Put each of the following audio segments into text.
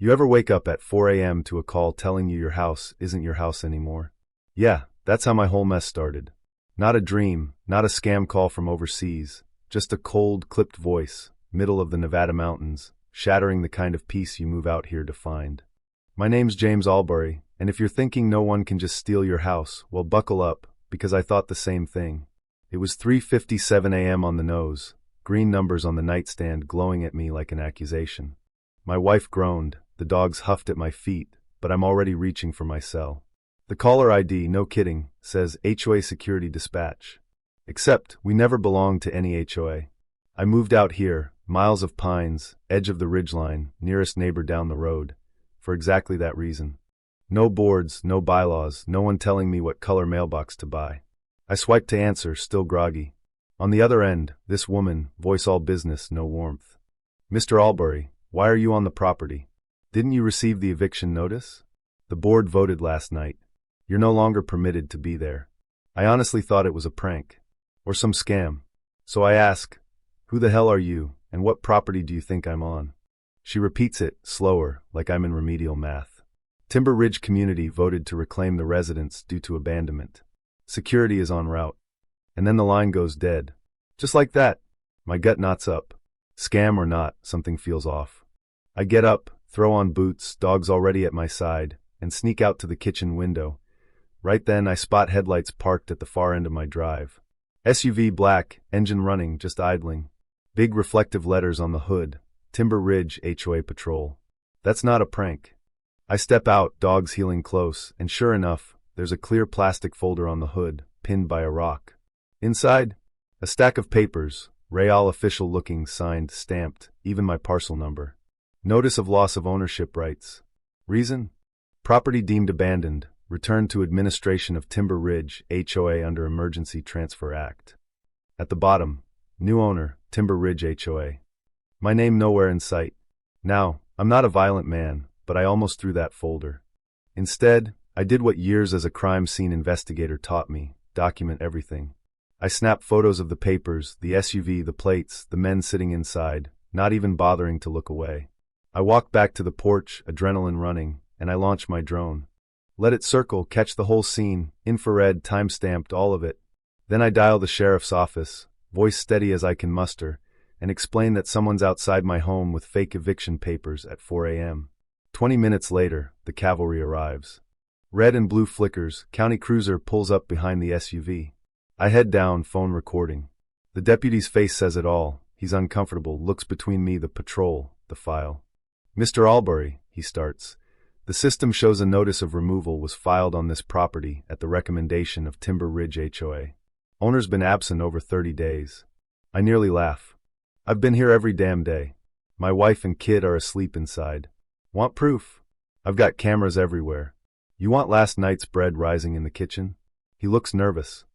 You ever wake up at 4 a.m. to a call telling you your house isn't your house anymore? Yeah, that's how my whole mess started. Not a dream, not a scam call from overseas, just a cold, clipped voice, middle of the Nevada mountains, shattering the kind of peace you move out here to find. My name's James Albury, and if you're thinking no one can just steal your house, well, buckle up, because I thought the same thing. It was 3:57 a.m. on the nose, green numbers on the nightstand glowing at me like an accusation. My wife groaned, the dogs huffed at my feet, but I'm already reaching for my cell. The caller ID, no kidding, says HOA Security Dispatch. Except, we never belonged to any HOA. I moved out here, miles of pines, edge of the ridgeline, nearest neighbor down the road, for exactly that reason. No boards, no bylaws, no one telling me what color mailbox to buy. I swiped to answer, still groggy. On the other end, this woman, voice all business, no warmth. Mr. Albury, why are you on the property? Didn't you receive the eviction notice? The board voted last night. You're no longer permitted to be there. I honestly thought it was a prank. Or some scam. So I ask, who the hell are you, and what property do you think I'm on? She repeats it, slower, like I'm in remedial math. Timber Ridge community voted to reclaim the residence due to abandonment. Security is en route. And then the line goes dead. Just like that. My gut knots up. Scam or not, something feels off. I get up, throw on boots, dogs already at my side, and sneak out to the kitchen window. Right then I spot headlights parked at the far end of my drive. SUV black, engine running, just idling. Big reflective letters on the hood, Timber Ridge HOA Patrol. That's not a prank. I step out, dogs heeling close, and sure enough, there's a clear plastic folder on the hood, pinned by a rock. Inside, a stack of papers, Real official looking, signed, stamped, even my parcel number. Notice of loss of ownership rights. Reason? Property deemed abandoned, returned to administration of Timber Ridge HOA under Emergency Transfer Act. At the bottom, new owner, Timber Ridge HOA. My name nowhere in sight. Now, I'm not a violent man, but I almost threw that folder. Instead, I did what years as a crime scene investigator taught me, document everything. I snapped photos of the papers, the SUV, the plates, the men sitting inside, not even bothering to look away. I walked back to the porch, adrenaline running, and I launched my drone. Let it circle, catch the whole scene, infrared, time-stamped, all of it. Then I dial the sheriff's office, voice steady as I can muster, and explain that someone's outside my home with fake eviction papers at 4 a.m. 20 minutes later, the cavalry arrives. Red and blue flickers, county cruiser pulls up behind the SUV. I head down, phone recording. The deputy's face says it all. He's uncomfortable, looks between me, the patrol, the file. Mr. Albury, he starts. The system shows a notice of removal was filed on this property at the recommendation of Timber Ridge HOA. Owner's been absent over 30 days. I nearly laugh. I've been here every damn day. My wife and kid are asleep inside. Want proof? I've got cameras everywhere. You want last night's bread rising in the kitchen? He looks nervous.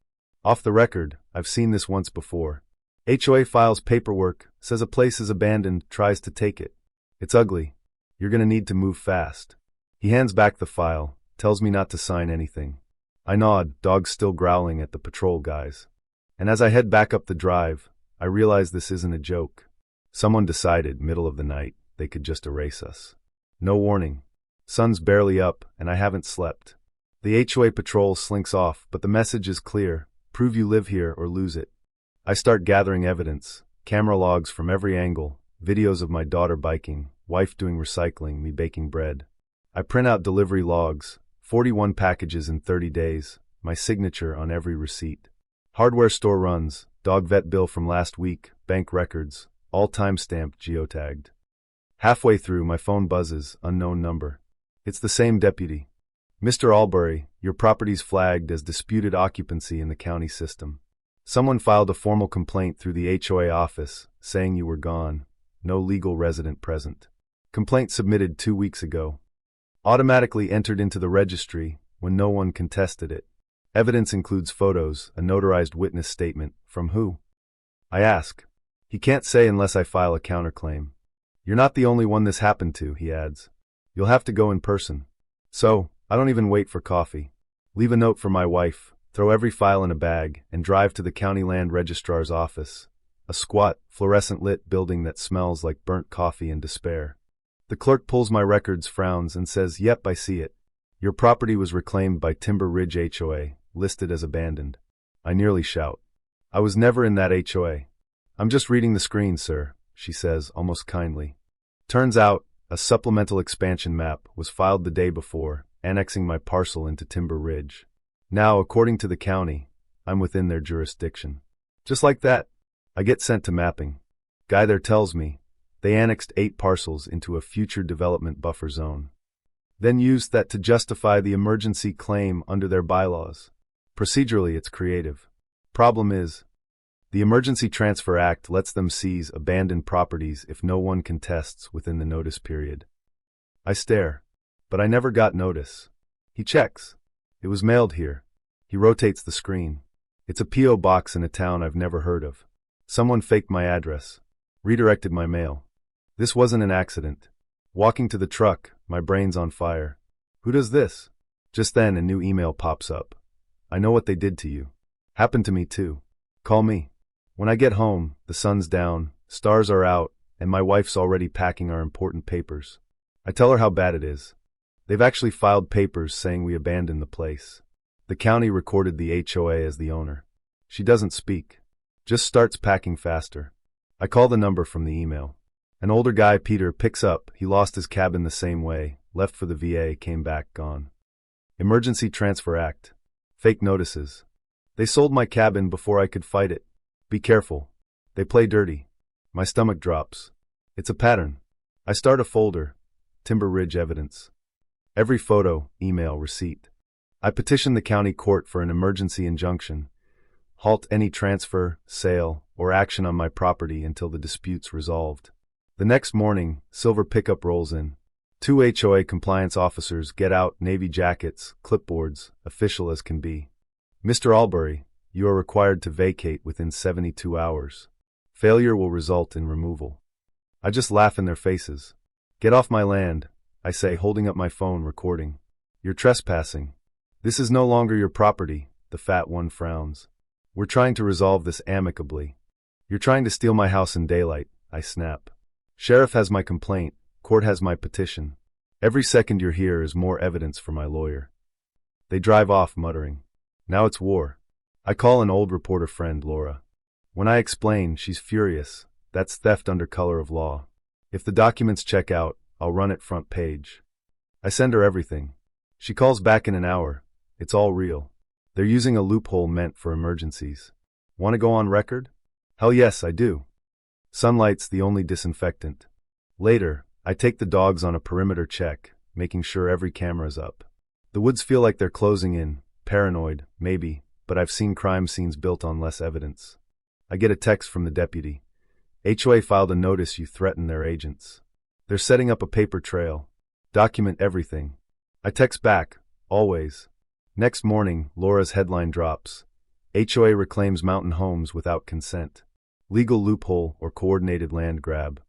Off the record, I've seen this once before. HOA files paperwork, says a place is abandoned, tries to take it. It's ugly. You're gonna need to move fast. He hands back the file, tells me not to sign anything. I nod, dogs still growling at the patrol guys. And as I head back up the drive, I realize this isn't a joke. Someone decided, middle of the night, they could just erase us. No warning. Sun's barely up, and I haven't slept. The HOA patrol slinks off, but the message is clear. Prove you live here or lose it. I start gathering evidence, camera logs from every angle, videos of my daughter biking, wife doing recycling, me baking bread. I print out delivery logs, 41 packages in 30 days, my signature on every receipt. Hardware store runs, dog vet bill from last week, bank records, all time-stamped, geotagged. Halfway through, my phone buzzes, unknown number. It's the same deputy. Mr. Albury, your property's flagged as disputed occupancy in the county system. Someone filed a formal complaint through the HOA office, saying you were gone. No legal resident present. Complaint submitted 2 weeks ago. Automatically entered into the registry when no one contested it. Evidence includes photos, a notarized witness statement. From who? I ask. He can't say unless I file a counterclaim. You're not the only one this happened to, he adds. You'll have to go in person. So, I don't even wait for coffee. Leave a note for my wife, throw every file in a bag, and drive to the county land registrar's office. A squat, fluorescent-lit building that smells like burnt coffee and despair. The clerk pulls my records, frowns, and says, "Yep, I see it. Your property was reclaimed by Timber Ridge HOA, listed as abandoned." I nearly shout. "I was never in that HOA. I'm just reading the screen, sir," she says, almost kindly. Turns out, a supplemental expansion map was filed the day before, annexing my parcel into Timber Ridge. Now, according to the county, I'm within their jurisdiction. Just like that, I get sent to mapping. Guy there tells me they annexed 8 parcels into a future development buffer zone. Then used that to justify the emergency claim under their bylaws. Procedurally, it's creative. Problem is, the Emergency Transfer Act lets them seize abandoned properties if no one contests within the notice period. I stare, but I never got notice. He checks. It was mailed here. He rotates the screen. It's a P.O. box in a town I've never heard of. Someone faked my address, redirected my mail. This wasn't an accident. Walking to the truck, my brain's on fire. Who does this? Just then, a new email pops up. "I know what they did to you. Happened to me too. Call me." When I get home, the sun's down, stars are out, and my wife's already packing our important papers. I tell her how bad it is. They've actually filed papers saying we abandoned the place. The county recorded the HOA as the owner. She doesn't speak, just starts packing faster. I call the number from the email. An older guy, Peter, picks up. He lost his cabin the same way, left for the VA, came back, gone. Emergency Transfer Act. Fake notices. They sold my cabin before I could fight it. Be careful. They play dirty. My stomach drops. It's a pattern. I start a folder. Timber Ridge evidence. Every photo, email, receipt. I petition the county court for an emergency injunction. Halt any transfer, sale, or action on my property until the dispute's resolved. The next morning, silver pickup rolls in. 2 HOA compliance officers get out, navy jackets, clipboards, official as can be. "Mr. Albury, you are required to vacate within 72 hours. Failure will result in removal." I just laugh in their faces. "Get off my land," I say, holding up my phone, recording. "You're trespassing. This is no longer your property," the fat one frowns. "We're trying to resolve this amicably." "You're trying to steal my house in daylight," I snap. "Sheriff has my complaint, court has my petition. Every second you're here is more evidence for my lawyer." They drive off, muttering. Now it's war. I call an old reporter friend, Laura. When I explain, she's furious. That's theft under color of law. If the documents check out, I'll run it front page. I send her everything. She calls back in an hour. It's all real. They're using a loophole meant for emergencies. Want to go on record? Hell yes, I do. Sunlight's the only disinfectant. Later, I take the dogs on a perimeter check, making sure every camera's up. The woods feel like they're closing in. Paranoid, maybe, but I've seen crime scenes built on less evidence. I get a text from the deputy. HOA filed a notice you threaten their agents. They're setting up a paper trail. Document everything. I text back, always. Next morning, Laura's headline drops. HOA reclaims mountain homes without consent. Legal loophole or coordinated land grab.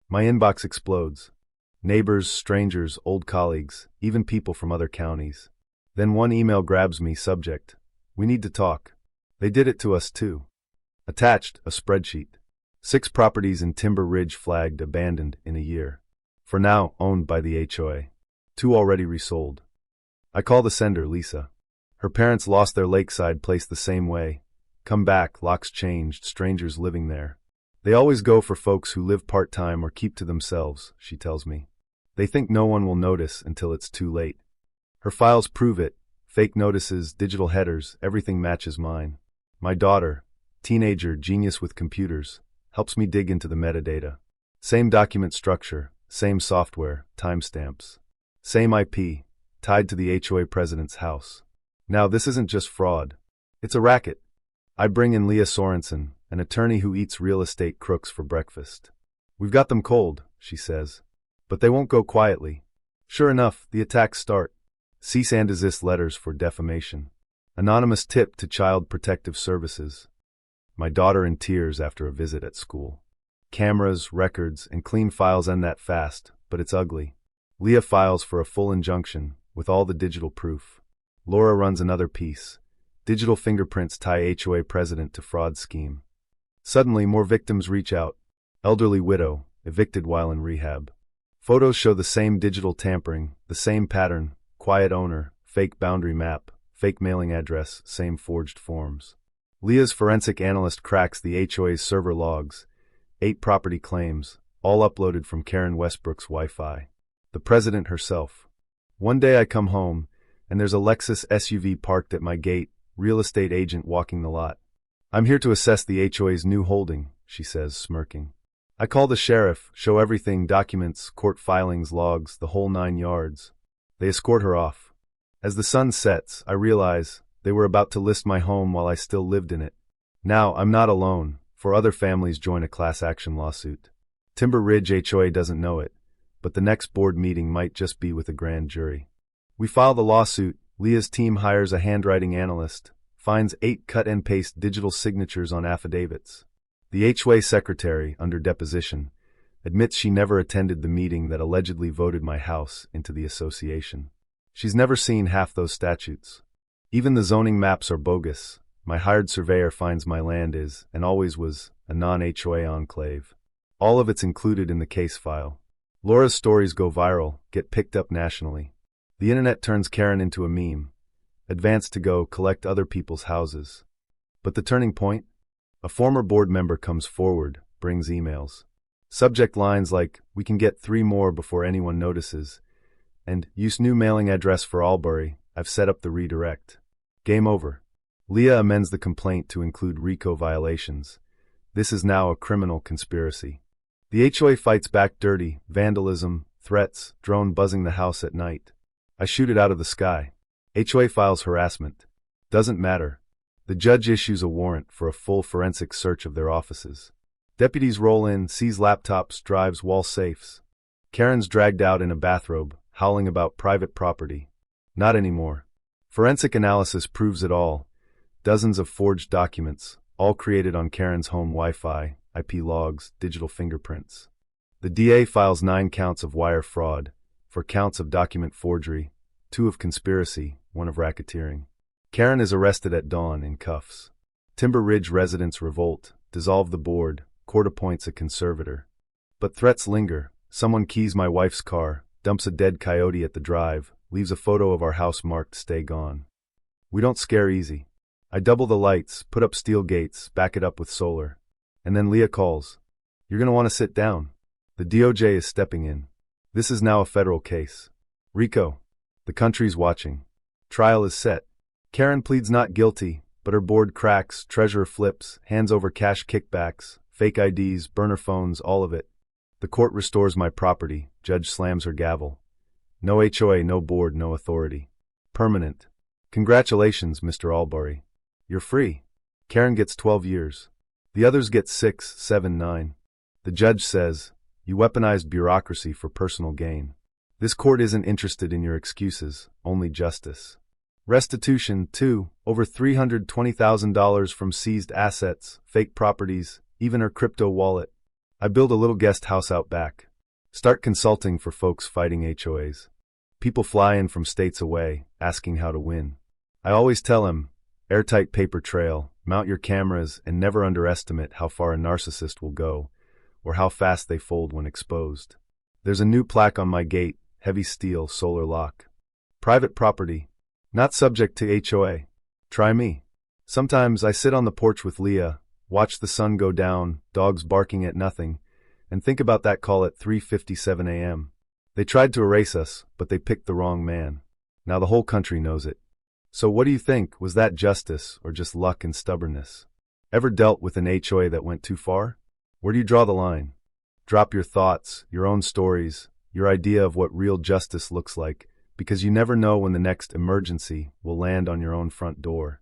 My inbox explodes. Neighbors, strangers, old colleagues, even people from other counties. Then one email grabs me, subject. "We need to talk." They did it to us too. Attached, a spreadsheet. 6 properties in Timber Ridge flagged abandoned in a year. For now, owned by the HOA. 2 already resold. I call the sender, Lisa. Her parents lost their lakeside place the same way. Come back, locks changed, strangers living there. They always go for folks who live part-time or keep to themselves, she tells me. They think no one will notice until it's too late. Her files prove it. Fake notices, digital headers, everything matches mine. My daughter, teenager, genius with computers, helps me dig into the metadata. Same document structure, same software, timestamps. Same IP, tied to the HOA president's house. Now this isn't just fraud. It's a racket. I bring in Leah Sorensen, an attorney who eats real estate crooks for breakfast. "We've got them cold," she says. "But they won't go quietly." Sure enough, the attacks start. Cease and desist letters for defamation. Anonymous tip to Child Protective Services. My daughter in tears after a visit at school. Cameras, records, and clean files end that fast, but it's ugly. Leah files for a full injunction, with all the digital proof. Laura runs another piece. Digital fingerprints tie HOA president to fraud scheme. Suddenly, more victims reach out. Elderly widow, evicted while in rehab. Photos show the same digital tampering, the same pattern, quiet owner, fake boundary map, fake mailing address, same forged forms. Leah's forensic analyst cracks the HOA's server logs, 8 property claims, all uploaded from Karen Westbrook's Wi-Fi. The president herself. One day I come home, and there's a Lexus SUV parked at my gate, real estate agent walking the lot. I'm here to assess the HOA's new holding, she says, smirking. I call the sheriff, show everything, documents, court filings, logs, the whole 9 yards. They escort her off. As the sun sets, I realize they were about to list my home while I still lived in it. Now, I'm not alone, for other families join a class action lawsuit. Timber Ridge HOA doesn't know it, but the next board meeting might just be with a grand jury. We file the lawsuit. Leah's team hires a handwriting analyst, finds 8 cut-and-paste digital signatures on affidavits. The HOA secretary, under deposition, admits she never attended the meeting that allegedly voted my house into the association. She's never seen half those statutes. Even the zoning maps are bogus. My hired surveyor finds my land is, and always was, a non-HOA enclave. All of it's included in the case file. Laura's stories go viral, get picked up nationally. The internet turns Karen into a meme. Advance to go collect other people's houses. But the turning point? A former board member comes forward, brings emails. Subject lines like, "We can get 3 more before anyone notices," and "Use new mailing address for Albury, I've set up the redirect." Game over. Leah amends the complaint to include RICO violations. This is now a criminal conspiracy. The HOA fights back dirty, vandalism, threats, drone buzzing the house at night. I shoot it out of the sky. HOA files harassment. Doesn't matter. The judge issues a warrant for a full forensic search of their offices. Deputies roll in, seize laptops, drives, wall safes. Karen's dragged out in a bathrobe, howling about private property. Not anymore. Forensic analysis proves it all. Dozens of forged documents, all created on Karen's home Wi-Fi, IP logs, digital fingerprints. The DA files 9 counts of wire fraud, 4 counts of document forgery, 2 of conspiracy, 1 of racketeering. Karen is arrested at dawn in cuffs. Timber Ridge residents revolt, dissolve the board, court appoints a conservator. But threats linger. Someone keys my wife's car, dumps a dead coyote at the drive, leaves a photo of our house marked "Stay Gone." We don't scare easy. I double the lights, put up steel gates, back it up with solar. And then Leah calls. "You're gonna want to sit down." The DOJ is stepping in. This is now a federal case. RICO. The country's watching. Trial is set. Karen pleads not guilty, but her board cracks, treasurer flips, hands over cash kickbacks, fake IDs, burner phones, all of it. The court restores my property. Judge slams her gavel. No HOA, no board, no authority. Permanent. Congratulations, Mr. Albury. You're free. Karen gets 12 years. The others get 6, 7, 9. The judge says, "You weaponized bureaucracy for personal gain. This court isn't interested in your excuses, only justice." Restitution, too, over $320,000 from seized assets, fake properties, even her crypto wallet. I build a little guest house out back. Start consulting for folks fighting HOAs. People fly in from states away, asking how to win. I always tell them, airtight paper trail, mount your cameras, and never underestimate how far a narcissist will go, or how fast they fold when exposed. There's a new plaque on my gate, heavy steel, solar lock. Private property. Not subject to HOA. Try me. Sometimes I sit on the porch with Leah, watch the sun go down, dogs barking at nothing, and think about that call at 3:57 a.m. They tried to erase us, but they picked the wrong man. Now the whole country knows it. So what do you think? Was that justice, or just luck and stubbornness? Ever dealt with an HOA that went too far? Where do you draw the line? Drop your thoughts, your own stories, your idea of what real justice looks like, because you never know when the next emergency will land on your own front door.